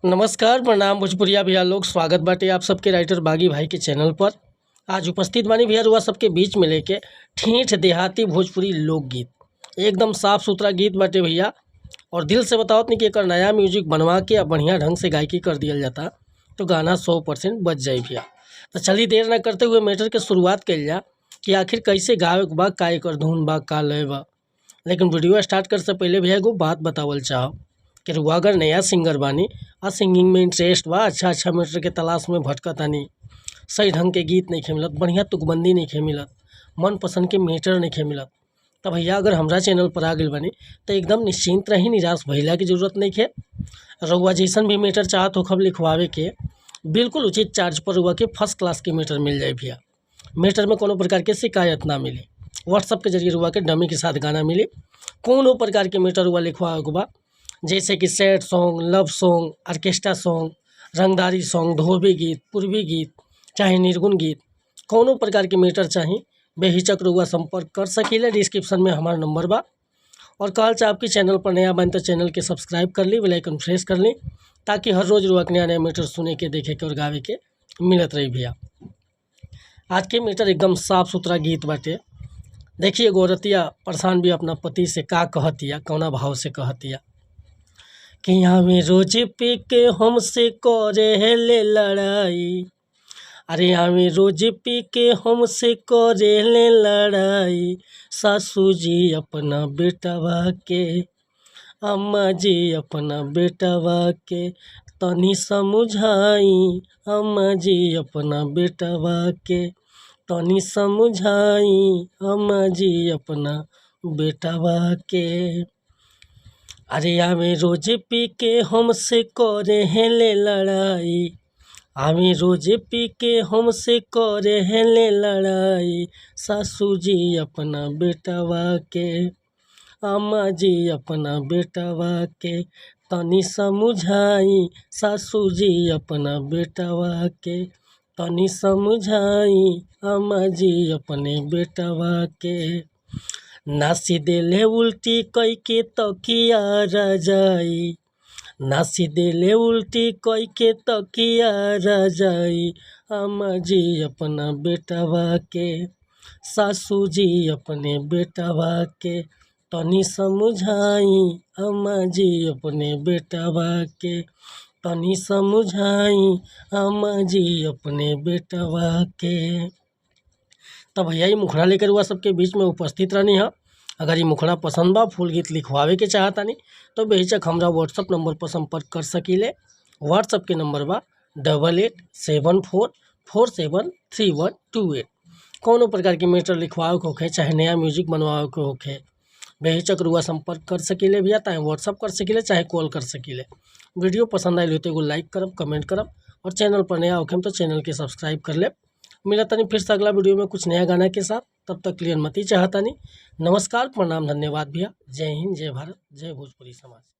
नमस्कार प्रणाम भोजपुरिया भैया लोग, स्वागत बाटे आप सबके राइटर बागी भाई के चैनल पर। आज उपस्थित बानी भैया रुआ सबके बीच में लेके ठेठ देहाती भोजपुरी लोकगीत। एकदम साफ सुथरा गीत बाटे भैया, और दिल से बताओ नहीं कि एक नया म्यूजिक बनवा के बढ़िया ढंग से गायकी कर दिया जाता तो गाना 100% बच जाए भैया। तो चलिए देर न करते हुए मैटर के शुरुआत कल जा कि आखिर कैसे गावे के बा, का एकर धुन बा, का लय बा। लेकिन वीडियो स्टार्ट कर से पहले भैया एगो बात बतावल चाहो कि रुआ अगर नया सिंगर बानी और सिंगिंग में इंटरेस्ट बा, अच्छा मैटर के तलाश में भटकतानी, सही ढंग के गीत नहीं मिलत, बढ़िया तुकबंदी नहीं मिलत, मन पसंद के मैटर नहीं मिलत, तब भैया अगर हमारा चैनल पर आ गई बनी तो एकदम निश्चिंत रही, निराश भइला की जरूरत नहीं है। रुआ जैसन भी मैटर चाहत हो खब लिखवावे के बिल्कुल उचित चार्ज पर रुआ के फर्स्ट क्लास के मैटर मिल जाए भैया। मैटर में कोनो प्रकार के शिकायत ना मिली, व्हाट्सअप के जरिए रुआ के डमी के साथ गाना मिली। कोनो प्रकार के मैटर रुआ लिखवा बा, जैसे कि sad song, love song, orchestra song, रंगदारी सॉन्ग, धोबी गीत, पूर्वी गीत, चाहे निर्गुण गीत, कोनो प्रकार के मैटर चाहे बेहिचक रुआ संपर्क कर सकीले। डिस्क्रिप्शन में हमारा नंबर बा। और कहल चाहे आपकी चैनल पर नया बन तो चैनल के सब्सक्राइब कर ली, बेल आइकन प्रेस कर ली, ताकि हर रोज़ रुआ के नया नया मैटर सुने के, देखे के और गावे के मिलत रही भैया। आज के मैटर एकदम साफ सुथरा गीत बाटे। देखिए गोरतिया परेशान भी अपना पति से का कहतिया, कौना भाव से कहतिया कि यहाँ में रोज पे के हमसे करे ले लड़ाई, अरे यहाँ में रोज पे के हमसे करे ले लड़ाई, सासू जी अपना बेटवा के, अम्मा जी अपना बेटवा के तनी समझाई, अम्मा जी अपना बेटवा के तनी समझाई, अम्मा जी अपना बेटवा के। अरे आवे रोज पी के हमसे करे हैं ले लड़ाई, आवे रोज पी के हमसे करे हैं ले लड़ाई, सासू जी अपना बेटवा के, अम्मा जी अपना बेटवा के तनी समझाई, सासू जी अपना बेटवा के तनी समझाई, अम्मा जी अपने बेटवा के। नासी देले उल्टी कई के तकिया रजाई, नासी देले उल्टी कई के तकिया रजाई, अम्मा जी अपना बेटवा के, सासू जी अपने बेटवा के तनी समझाई, अम्मा जी अपने बेटवा के तनी समझाई, अम्मा जी अपने बेटवा के। तब भैया ये मुखड़ा लेकर हुआ सबके बीच में उपस्थित रहनी है। अगर ये मुखड़ा पसंद बा, फुल गीत लिखवावे के चाहता नहीं तो बेहिचक हमरा व्हाट्सअप नंबर पर संपर्क कर सकीले। व्हाट्सअप के नंबर बा 8874473128। कोनो प्रकार के मैटर लिखवावे के होखे, चाहे नया म्यूजिक बनवावे के होखे, बेहिचक रुआ संपर्क कर सकीले भैया। चाहे व्हाट्सअप कर सकीले, चाहे कॉल कर सकीले। वीडियो पसंद आए तो एगो लाइक करब, कमेंट करब, और चैनल पर नया होखे तो चैनल के सब्सक्राइब कर ले। मिला तनी फिर से अगला वीडियो में कुछ नया गाना के साथ, तब तक क्लियर मत ही चाहता नहीं। नमस्कार प्रणाम धन्यवाद भैया। जय हिंद, जय भारत, जय भोजपुरी समाज।